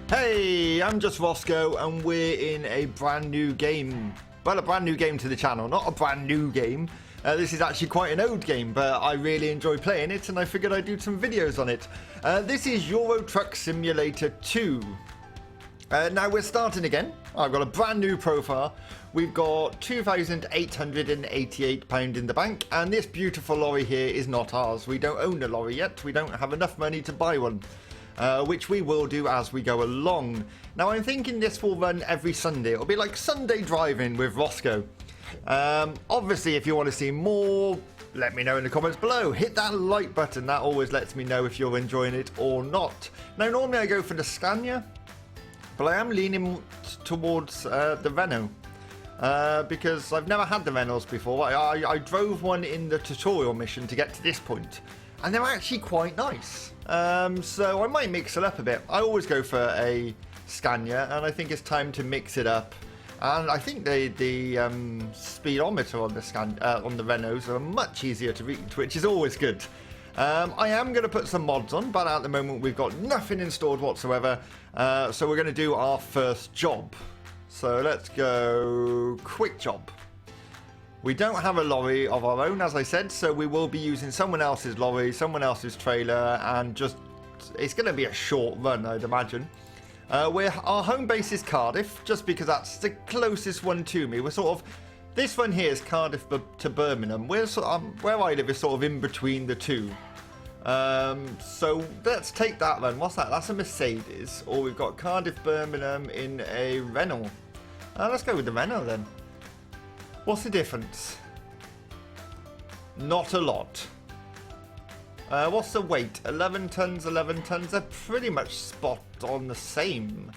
Hey, I'm just Roscoe and we're in a brand new game. Well, a brand new game to the channel, not a brand new game. This is actually quite an old game, but I really enjoy playing it and I figured I'd do some videos on it. This is Euro Truck Simulator 2. Now we're starting again. I've got a brand new profile. We've got £2,888 in the bank, and this beautiful lorry here is not ours. We don't own a lorry yet. We don't have enough money to buy one. Which we will do as we go along. Now I'm thinking this will run every Sunday. It'll be like Sunday driving with Roscoe. Obviously if you want to see more, let me know in the comments below. Hit that like button, that always lets me know if you're enjoying it or not. Now normally I go for the Scania, but I am leaning towards the Renault. Because I've never had the Renaults before. I drove one in the tutorial mission to get to this point, and they're actually quite nice. So I might mix it up a bit. I always go for a Scania, and I think it's time to mix it up. And I think the speedometer on the Renaults are much easier to read, which is always good. I am going to put some mods on, but at the moment we've got nothing installed whatsoever. So we're going to do our first job. So let's go quick job. We don't have a lorry of our own, as I said, so we will be using someone else's lorry, someone else's trailer, and just, it's going to be a short run, I'd imagine. Our home base is Cardiff, just because that's the closest one to me. We're sort of, this one here is Cardiff to Birmingham. We're sort of, where I live is sort of in between the two. So let's take that then. What's that? That's a Mercedes, or we've got Cardiff, Birmingham in a Renault. Let's go with the Renault then. What's the difference? Not a lot. What's the weight? 11 tons, 11 tons. They're pretty much spot on the same.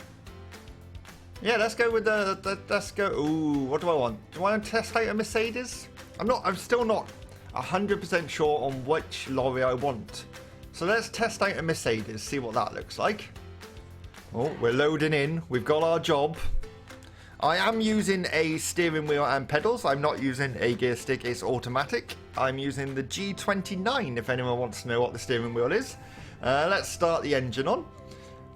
Yeah, let's go with let's go. Ooh, what do I want? Do I want to test out a Mercedes? I'm still not 100% sure on which lorry I want. So let's test out a Mercedes, see what that looks like. Oh, we're loading in. We've got our job. I am using a steering wheel and pedals. I'm not using a gear stick, it's automatic. I'm using the G29 if anyone wants to know what the steering wheel is. Let's start the engine on.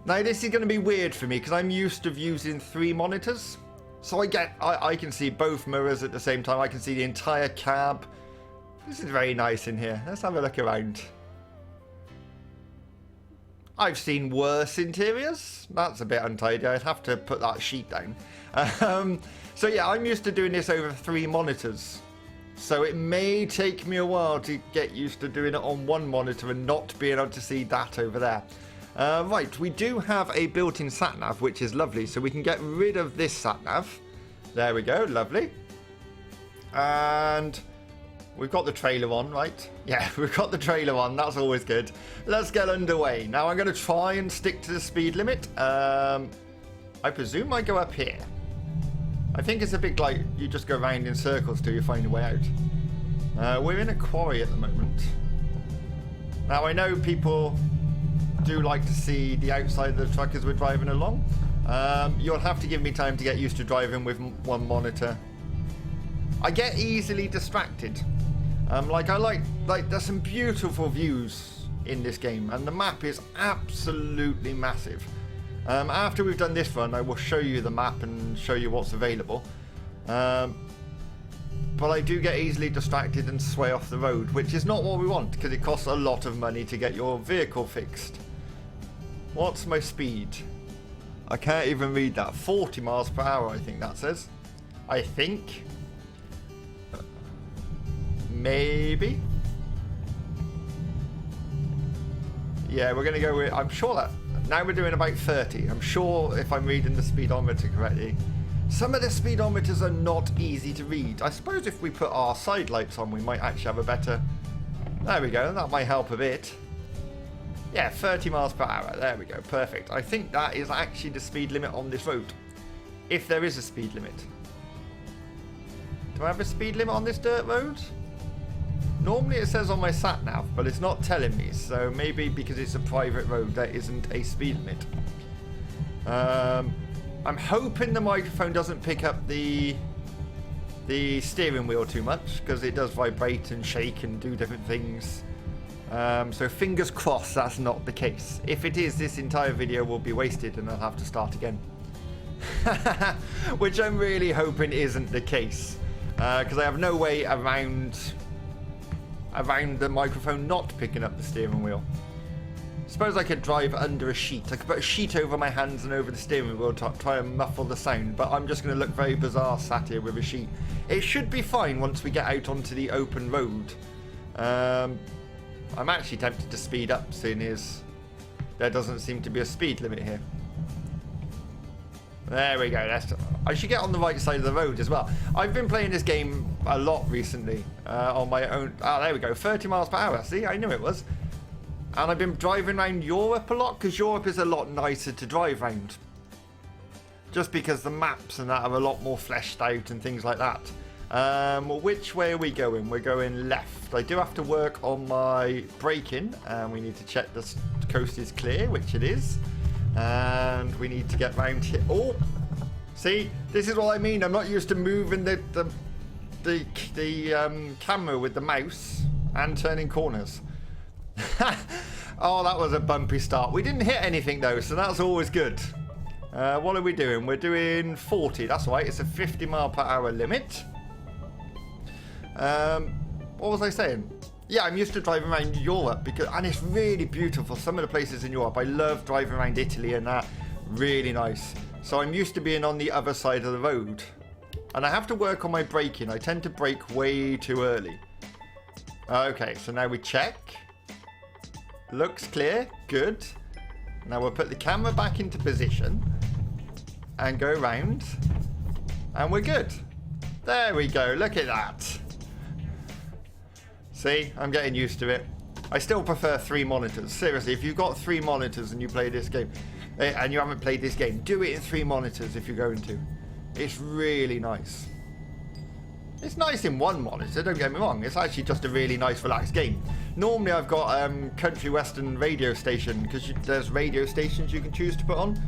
Now this is going to be weird for me because I'm used to using 3 monitors. So I can see both mirrors at the same time. I can see the entire cab. This is very nice in here. Let's have a look around. I've seen worse interiors. That's a bit untidy. I'd have to put that sheet down. So yeah, I'm used to doing this over 3 monitors. So it may take me a while to get used to doing it on 1 monitor and not being able to see that over there. Right, we do have a built-in sat-nav, which is lovely. So we can get rid of this sat-nav. There we go, lovely. And we've got the trailer on, right? Yeah, we've got the trailer on. That's always good. Let's get underway. Now I'm going to try and stick to the speed limit. I presume I go up here. I think it's a bit like you just go around in circles till you find your way out. We're in a quarry at the moment. Now I know people do like to see the outside of the truck as we're driving along. You'll have to give me time to get used to driving with 1 monitor. I get easily distracted. There's some beautiful views in this game, and the map is absolutely massive. After we've done this run, I will show you the map and show you what's available. But I do get easily distracted and sway off the road, which is not what we want, because it costs a lot of money to get your vehicle fixed. What's my speed? I can't even read that. 40 miles per hour, I think that says. I think. Maybe. Yeah, we're going to go with, I'm sure that, now we're doing about 30. I'm sure if I'm reading the speedometer correctly. Some of the speedometers are not easy to read. I suppose if we put our side lights on, we might actually have a better, there we go, that might help a bit. Yeah, 30 miles per hour, there we go, perfect. I think that is actually the speed limit on this road. If there is a speed limit. Do I have a speed limit on this dirt road? Normally it says on my sat-nav, but it's not telling me, so maybe because it's a private road there isn't a speed limit. I'm hoping the microphone doesn't pick up the steering wheel too much, because it does vibrate and shake and do different things. So fingers crossed that's not the case. If it is, this entire video will be wasted and I'll have to start again. Which I'm really hoping isn't the case. Because I have no way around the microphone not picking up the steering wheel. Suppose I could drive under a sheet. I could put a sheet over my hands and over the steering wheel to try and muffle the sound, but I'm just going to look very bizarre sat here with a sheet. It should be fine once we get out onto the open road. I'm actually tempted to speed up, seeing as there doesn't seem to be a speed limit here. There we go. I should get on the right side of the road as well. I've been playing this game a lot recently on my own. Oh, there we go. 30 miles per hour. See, I knew it was. And I've been driving around Europe a lot, because Europe is a lot nicer to drive around. Just because the maps and that are a lot more fleshed out and things like that. Which way are we going? We're going left. I do have to work on my braking, and we need to check the coast is clear, which it is. And we need to get round here. Oh, see, this is what I mean. I'm not used to moving the camera with the mouse and turning corners. Oh, that was a bumpy start. We didn't hit anything though, so that's always good. What are we doing? We're doing 40. That's right. It's a 50 mile per hour limit. What was I saying? Yeah, I'm used to driving around Europe and it's really beautiful. Some of the places in Europe, I love driving around Italy and that. Really nice. So I'm used to being on the other side of the road. And I have to work on my braking. I tend to brake way too early. Okay, so now we check. Looks clear. Good. Now we'll put the camera back into position and go round. And we're good. There we go. Look at that. See, I'm getting used to it. I still prefer 3 monitors. Seriously, if you've got 3 monitors and you play this game, and you haven't played this game, do it in 3 monitors if you're going to. It's really nice. It's nice in 1 monitor, don't get me wrong. It's actually just a really nice, relaxed game. Normally I've got country western radio station, because there's radio stations you can choose to put on.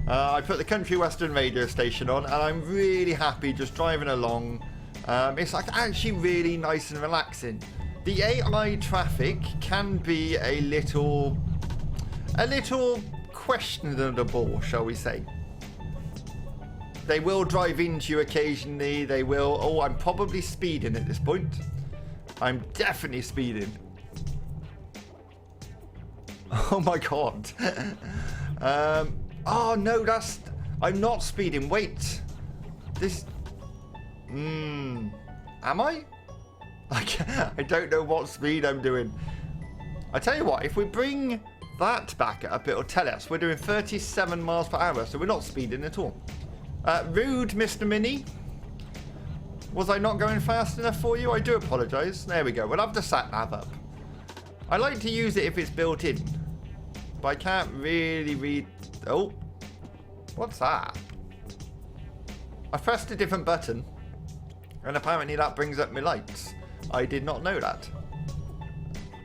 I put the country western radio station on, and I'm really happy just driving along. It's like actually really nice and relaxing. The AI traffic can be a little questionable, shall we say. They will drive into you occasionally. They will. Oh, I'm probably speeding at this point. I'm definitely speeding. Oh my god. Oh no, I'm not speeding. Wait. This. Am I? I don't know what speed I'm doing. I tell you what, if we bring that back up, it'll tell us we're doing 37 miles per hour, so we're not speeding at all. Rude, Mr. Mini. Was I not going fast enough for you? I do apologise. There we go. We'll have the sat nav up. I like to use it if it's built in, but I can't really read. Oh, what's that? I pressed a different button, and apparently that brings up my lights. I did not know that.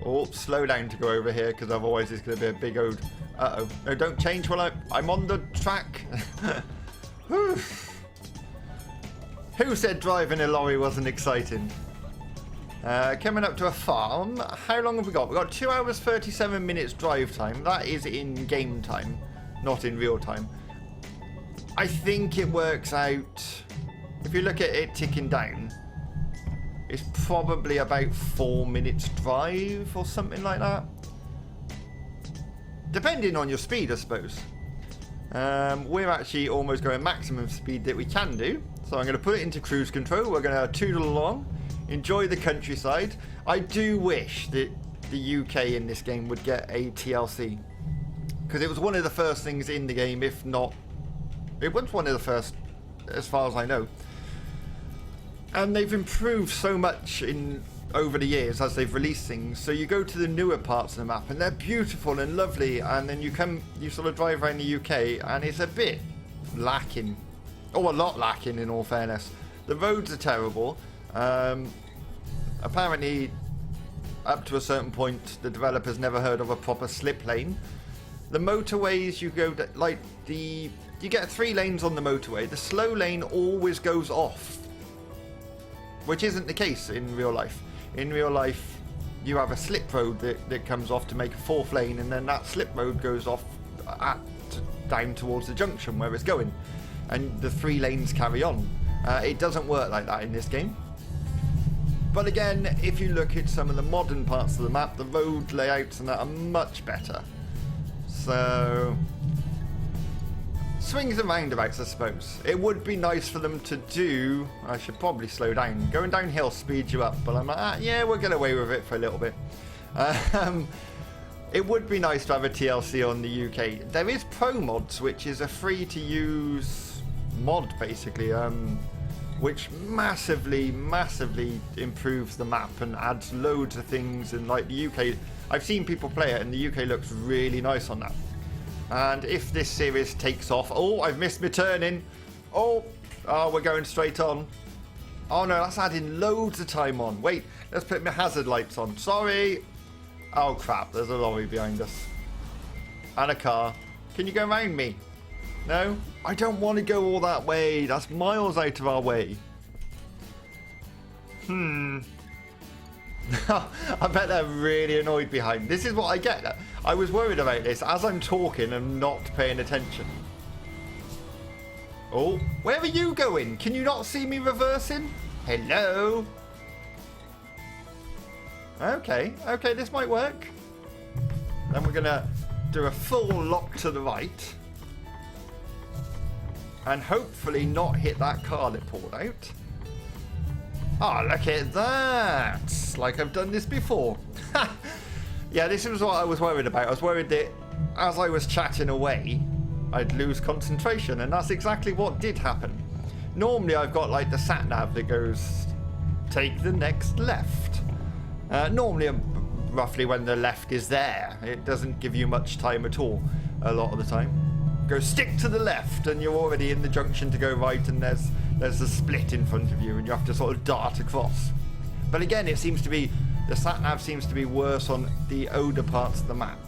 Oh, slow down to go over here, because otherwise it's going to be a big old... Uh-oh. No, don't change while I'm on the track. Who said driving a lorry wasn't exciting? Coming up to a farm. How long have we got? We've got 2 hours 37 minutes drive time. That is in game time, not in real time. I think it works out, if you look at it ticking down, it's probably about 4 minutes drive or something like that. Depending on your speed, I suppose. We're actually almost going maximum speed that we can do. So I'm going to put it into cruise control. We're going to tootle along, enjoy the countryside. I do wish that the UK in this game would get a TLC, because it was one of the first things in the game, if not, it was one of the first as far as I know. And they've improved so much over the years as they've released things. So you go to the newer parts of the map and they're beautiful and lovely, and then you sort of drive around the UK and it's a bit lacking. Oh, a lot lacking in all fairness. The roads are terrible. Apparently, up to a certain point, the developers never heard of a proper slip lane. The motorways, you get 3 lanes on the motorway. The slow lane always goes off, which isn't the case in real life. In real life, you have a slip road that comes off to make a 4th lane, and then that slip road goes off down towards the junction where it's going, and the 3 lanes carry on. It doesn't work like that in this game. But again, if you look at some of the modern parts of the map, the road layouts and that are much better. So, swings and roundabouts, I suppose. It would be nice for them to do... I should probably slow down. Going downhill speeds you up, but I'm like, yeah, we'll get away with it for a little bit. It would be nice to have a TLC on the UK. There is Pro Mods, which is a free-to-use mod, basically, which massively improves the map and adds loads of things. And like the UK, I've seen people play it, and the UK looks really nice on that. And if this series takes off... Oh, I've missed my turning. Oh, we're going straight on. Oh no, that's adding loads of time on. Wait, let's put my hazard lights on. Sorry. Oh crap, there's a lorry behind us. And a car. Can you go around me? No? I don't want to go all that way. That's miles out of our way. I bet they're really annoyed behind. This is what I get. I was worried about this as I'm talking and not paying attention. Oh, where are you going? Can you not see me reversing? Hello? Okay, this might work. Then we're going to do a full lock to the right. And hopefully not hit that car that pulled out. Oh, look at that! Like I've done this before. Yeah, this was what I was worried about. I was worried that as I was chatting away, I'd lose concentration, and that's exactly what did happen. Normally I've got like the sat-nav that goes, take the next left. Normally roughly when the left is there. It doesn't give you much time at all a lot of the time. Go stick to the left and you're already in the junction to go right, and there's a split in front of you and you have to sort of dart across. But again, it seems to be, the sat-nav seems to be worse on the older parts of the map.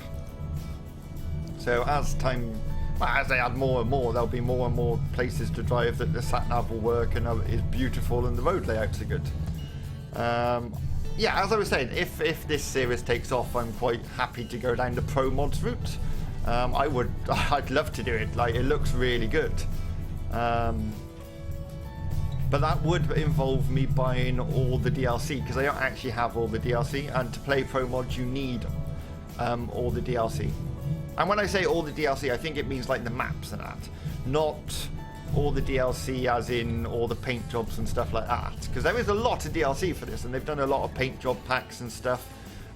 So as they add more and more, there'll be more and more places to drive that the sat-nav will work and is beautiful and the road layouts are good. Yeah, as I was saying, if this series takes off, I'm quite happy to go down the Pro Mods route. I'd love to do it. Like, it looks really good. But that would involve me buying all the DLC, because I don't actually have all the DLC, and to play Pro Mods you need all the DLC. And when I say all the DLC, I think it means like the maps and that, not all the DLC as in all the paint jobs and stuff like that, because there is a lot of DLC for this, and they've done a lot of paint job packs and stuff.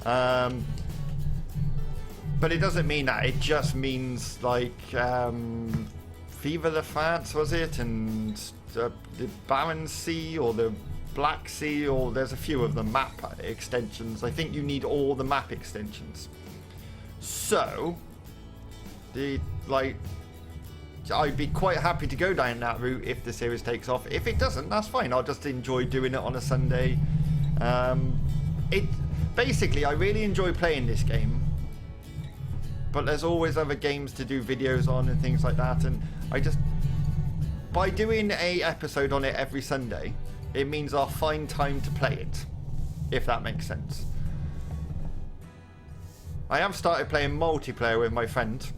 But it doesn't mean that. It just means like Fever the France, was it? And the Barents Sea or the Black Sea, or there's a few of the map extensions. I think you need all the map extensions. So, I'd be quite happy to go down that route if the series takes off. If it doesn't, that's fine. I'll just enjoy doing it on a Sunday. Basically, I really enjoy playing this game. But there's always other games to do videos on and things like that, and by doing a episode on it every Sunday, it means I'll find time to play it, if that makes sense. I have started playing multiplayer with my friend.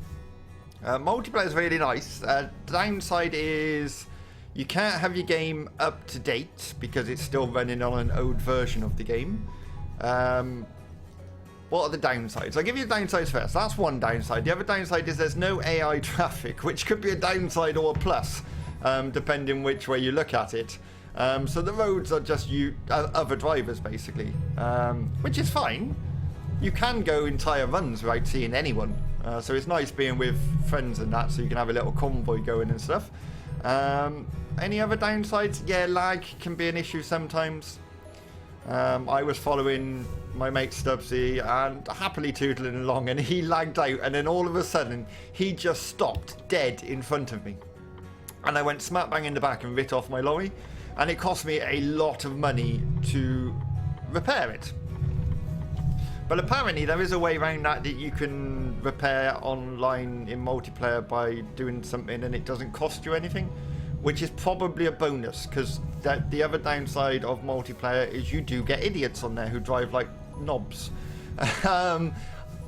Multiplayer is really nice. Downside is you can't have your game up to date because it's still running on an old version of the game. What are the downsides? I'll give you the downsides first. That's one downside. The other downside is there's no AI traffic, which could be a downside or a plus, depending which way you look at it. So the roads are just other drivers, basically, which is fine. You can go entire runs without seeing anyone. So it's nice being with friends and that, so you can have a little convoy going and stuff. Any other downsides? Yeah, lag can be an issue sometimes. I was following my mate Stubbsy and happily tootling along, and he lagged out, and then all of a sudden he just stopped dead in front of me, and I went smack bang in the back and writ off my lorry, and it cost me a lot of money to repair it. But apparently there is a way around that you can repair online in multiplayer by doing something and it doesn't cost you anything, which is probably a bonus, because the other downside of multiplayer is you do get idiots on there who drive like knobs.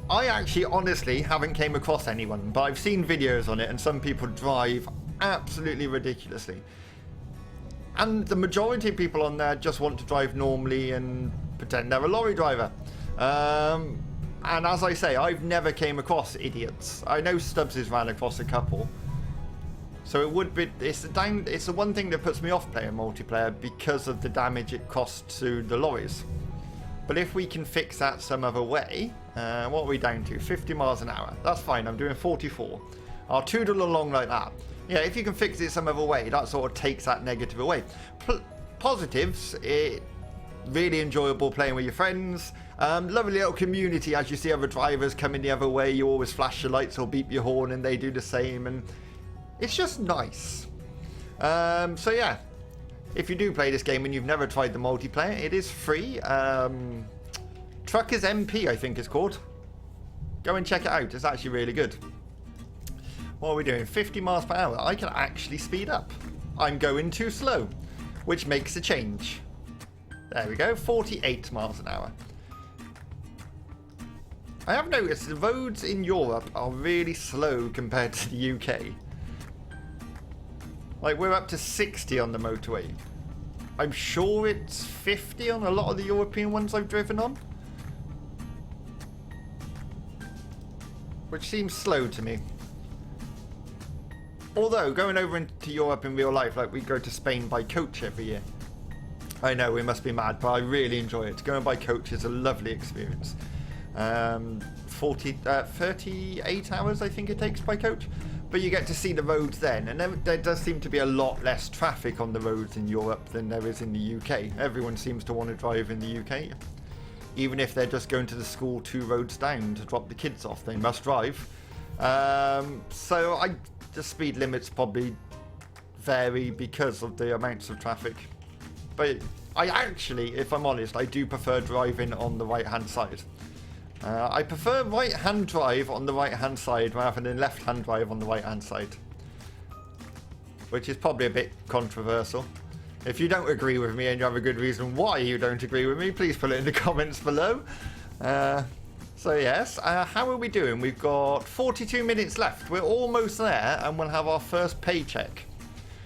I actually honestly haven't came across anyone, but I've seen videos on it, and some people drive absolutely ridiculously. And the majority of people on there just want to drive normally and pretend they're a lorry driver. And as I say, I've never came across idiots. I know Stubbs has ran across a couple. So it would be, it's the one thing that puts me off playing multiplayer because of the damage it costs to the lorries. But if we can fix that some other way, what are we down to? 50 miles an hour. That's fine, I'm doing 44. I'll tootle along like that. Yeah, if you can fix it some other way, that sort of takes that negative away. Positives, really enjoyable playing with your friends. Lovely little community as you see other drivers coming the other way. You always flash your lights or beep your horn and they do the same. And it's just nice. So yeah, if you do play this game and you've never tried the multiplayer, it is free. Truckers MP, I think it's called. Go and check it out. It's actually really good. What are we doing? 50 miles per hour. I can actually speed up. I'm going too slow, which makes a change. There we go. 48 miles an hour. I have noticed the roads in Europe are really slow compared to the UK. Like, we're up to 60 on the motorway. I'm sure it's 50 on a lot of the European ones I've driven on. Which seems slow to me. Although, going over into Europe in real life, like we go to Spain by coach every year. I know, we must be mad, but I really enjoy it. Going by coach is a lovely experience. 38 hours, I think it takes by coach. But you get to see the roads then, and there does seem to be a lot less traffic on the roads in Europe than there is in the UK. Everyone seems to want to drive in the UK. Even if they're just going to the school 2 roads down to drop the kids off, they must drive. So the speed limits probably vary because of the amounts of traffic. But I actually, if I'm honest, I do prefer driving on the right-hand side. I prefer right-hand drive on the right-hand side rather than left-hand drive on the right-hand side. Which is probably a bit controversial. If you don't agree with me and you have a good reason why you don't agree with me, please put it in the comments below. So yes, how are we doing? We've got 42 minutes left. We're almost there and we'll have our first paycheck.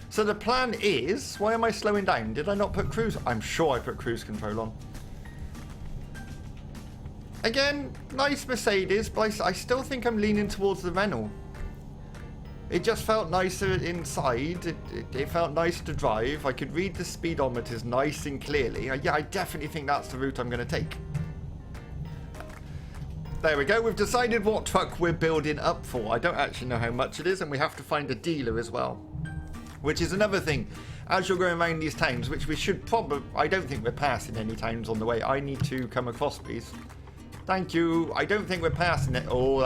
So the plan is, why am I slowing down? Did I not put cruise? I'm sure I put cruise control on. Again, nice Mercedes, but I still think I'm leaning towards the Renault. It just felt nicer inside. It felt nice to drive. I could read the speedometers nice and clearly. Yeah, I definitely think that's the route I'm going to take. There we go. We've decided what truck we're building up for. I don't actually know how much it is, and we have to find a dealer as well. Which is another thing. As you're going around these towns, which we should probably... I don't think we're passing any towns on the way. I need to come across, please. Thank you. I don't think we're passing it. Oh,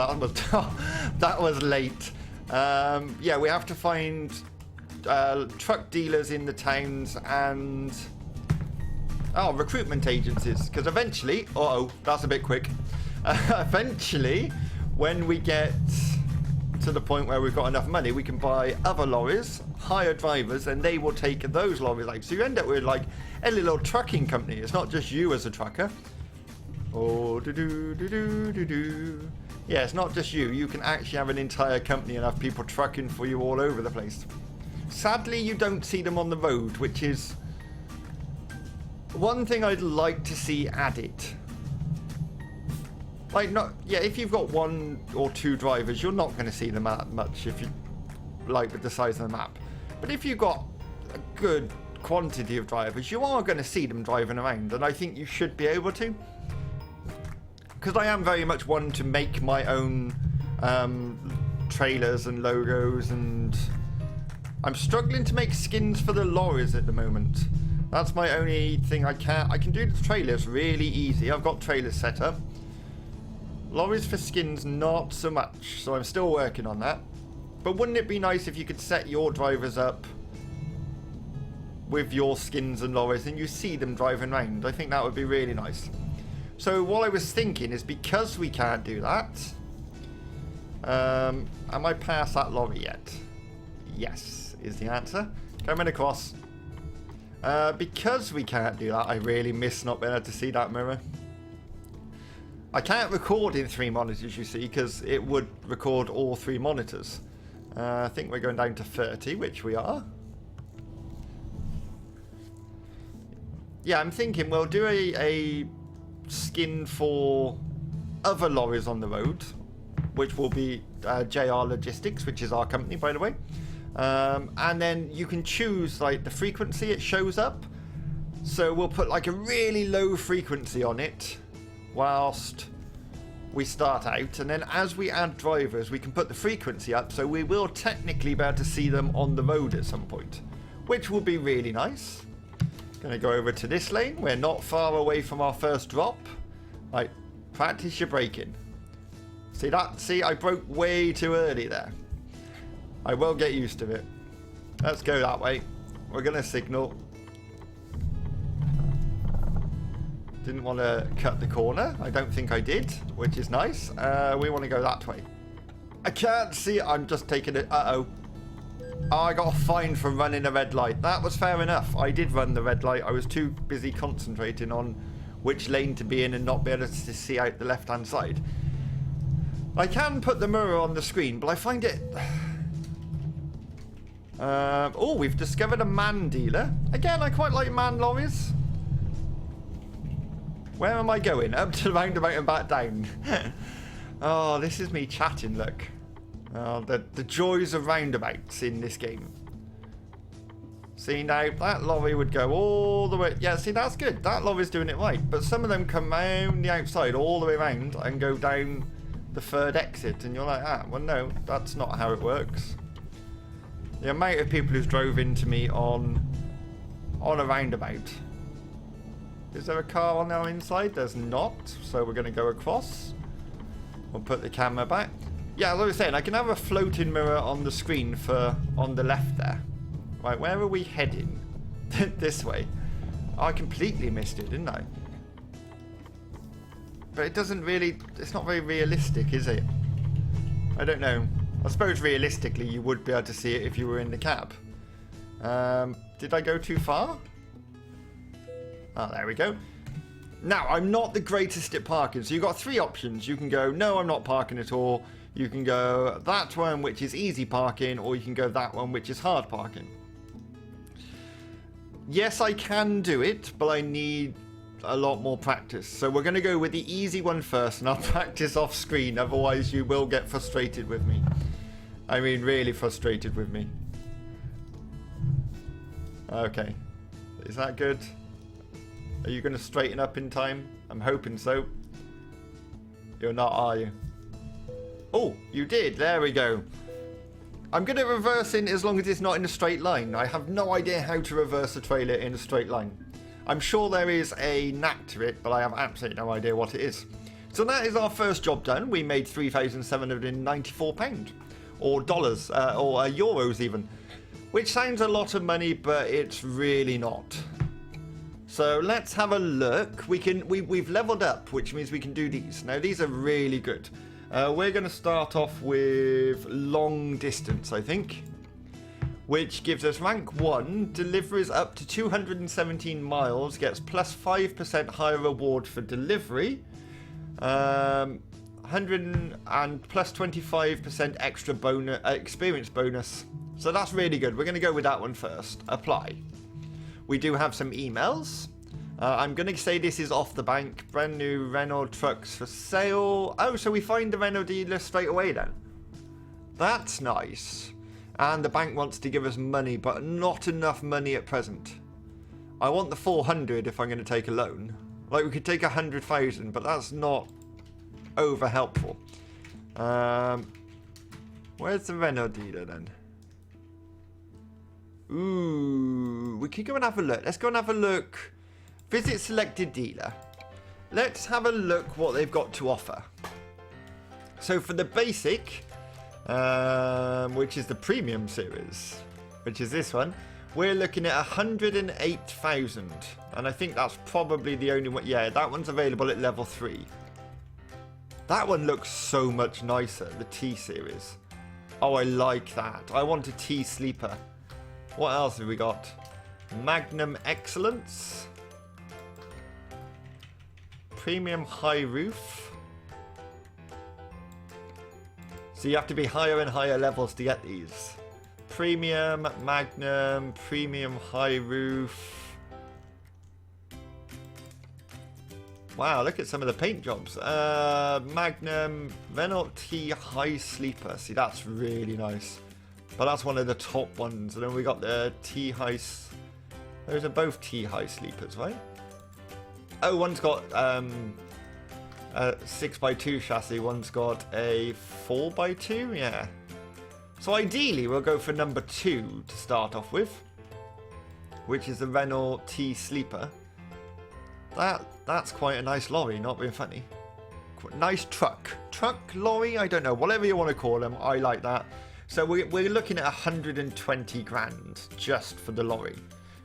that was late. Yeah, we have to find truck dealers in the towns and recruitment agencies, because eventually, that's a bit quick. Eventually, when we get to the point where we've got enough money, we can buy other lorries, hire drivers, and they will take those lorries. Like, so you end up with like a little trucking company. It's not just you as a trucker. Oh, yeah, it's not just you. You can actually have an entire company and have people trucking for you all over the place. Sadly, you don't see them on the road, which is one thing I'd like to see added. Like, if you've got 1 or 2 drivers, you're not going to see them that much if you like with the size of the map. But if you've got a good quantity of drivers, you are going to see them driving around, and I think you should be able to. Because I am very much one to make my own trailers and logos, and I'm struggling to make skins for the lorries at the moment. That's my only thing I can do the trailers really easy. I've got trailers set up. Lorries for skins, not so much. So I'm still working on that. But wouldn't it be nice if you could set your drivers up with your skins and lorries and you see them driving around? I think that would be really nice. So what I was thinking is, because we can't do that, am I past that lorry yet? Yes, is the answer. Coming across. Because we can't do that, I really miss not being able to see that mirror. I can't record in 3 monitors, you see, because it would record all 3 monitors. I think we're going down to 30, which we are. Yeah, I'm thinking we'll do a skin for other lorries on the road, which will be JR Logistics, which is our company, by the way. And then you can choose like the frequency it shows up. So we'll put like a really low frequency on it whilst we start out, and then as we add drivers we can put the frequency up, so we will technically be able to see them on the road at some point, which will be really nice. Gonna go over to this lane. We're not far away from our first drop. Like, practice your braking. See that? See, I broke way too early there. I will get used to it. Let's go that way. We're gonna signal. Didn't want to cut the corner. I don't think I did, which is nice. We want to go that way. I can't see it. I'm just taking it. Uh-oh. Oh, I got a fine for running a red light. That was fair enough. I did run the red light. I was too busy concentrating on which lane to be in and not be able to see out the left-hand side. I can put the mirror on the screen, but I find it... oh, we've discovered a man dealer. Again, I quite like man lorries. Where am I going? Up to the roundabout and back down. Oh, this is me chatting, look. Oh, the joys of roundabouts in this game. See, now, that lorry would go all the way... Yeah, see, that's good. That lorry's doing it right. But some of them come round the outside all the way around and go down the third exit. And you're like, ah, well, no, that's not how it works. The amount of people who's drove into me on a roundabout... Is there a car on our inside? There's not, so we're going to go across. We'll put the camera back. Yeah, as I was saying, I can have a floating mirror on the screen for on the left there. Right, where are we heading? This way. Oh, I completely missed it, didn't I? But it doesn't really... It's not very realistic, is it? I don't know. I suppose realistically you would be able to see it if you were in the cab. Did I go too far? Oh, there we go. Now, I'm not the greatest at parking, so you've got 3 options. You can go, no, I'm not parking at all. You can go that one, which is easy parking, or you can go that one, which is hard parking. Yes, I can do it, but I need a lot more practice. So we're going to go with the easy one first, and I'll practice off screen, otherwise you will get frustrated with me. I mean, really frustrated with me. Okay. Is that good? Are you going to straighten up in time? I'm hoping so. You're not, are you? Oh, you did. There we go. I'm going to reverse in as long as it's not in a straight line. I have no idea how to reverse a trailer in a straight line. I'm sure there is a knack to it, but I have absolutely no idea what it is. So that is our first job done. We made £3,794. Or dollars. Or euros even. Which sounds a lot of money, but it's really not. So let's have a look. We've leveled up, which means we can do these. Now these are really good. We're going to start off with long distance, I think, which gives us rank 1. Deliveries up to 217 miles gets plus 5% higher reward for delivery. 100 and plus 25% extra bonus experience bonus. So that's really good. We're going to go with that one first. Apply. We do have some emails. I'm going to say this is off the bank. Brand new Renault trucks for sale. Oh, so we find the Renault dealer straight away then. That's nice. And the bank wants to give us money, but not enough money at present. I want the 400 if I'm going to take a loan. Like, we could take 100,000, but that's not over helpful. Where's the Renault dealer then? Ooh, we could go and have a look. Let's go and have a look. Visit selected dealer. Let's have a look what they've got to offer. So for the basic, which is the premium series, which is this one, we're looking at 108,000. And I think that's probably the only one. Yeah, that one's available at level 3. That one looks so much nicer, the T series. Oh, I like that. I want a T sleeper. What else have we got? Magnum Excellence. Premium High Roof. So you have to be higher and higher levels to get these. Premium, Magnum, Premium High Roof. Wow, look at some of the paint jobs. Magnum, Renault T High Sleeper. See, that's really nice. But that's one of the top ones. And then we got the T High... Those are both T High Sleepers, right? Oh, one's got a 6x2 chassis. One's got a 4x2, yeah. So ideally, we'll go for number 2 to start off with. Which is the Renault T Sleeper. That's quite a nice lorry, not being funny. Nice truck. Truck, lorry, I don't know. Whatever you want to call them, I like that. So we're looking at 120 grand just for the lorry.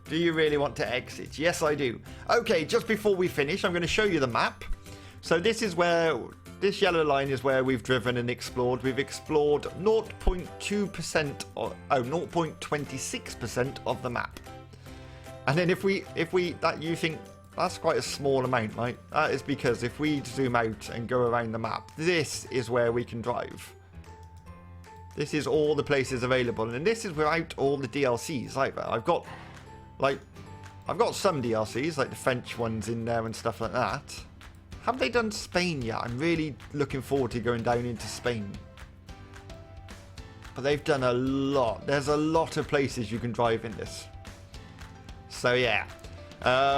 Do you really want to exit? Yes, I do. Okay, just before we finish, I'm going to show you the map. So this is where... This yellow line is where we've driven and explored. We've explored 0.2% or 0.26% of the map. And then if we that you think that's quite a small amount, right? That is because if we zoom out and go around the map, this is where we can drive. This is all the places available, and this is without all the DLCs either. I've got some DLCs, like the French ones in there and stuff like that. Have they done Spain yet? I'm really looking forward to going down into Spain. But they've done a lot. There's a lot of places you can drive in this. So yeah.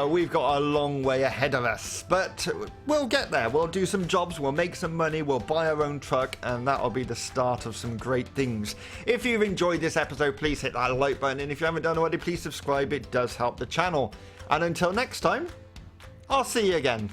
We've got a long way ahead of us, but we'll get there. We'll do some jobs, we'll make some money, we'll buy our own truck, and that'll be the start of some great things. If you've enjoyed this episode, please hit that like button, and if you haven't done already, please subscribe. It does help the channel. And until next time, I'll see you again.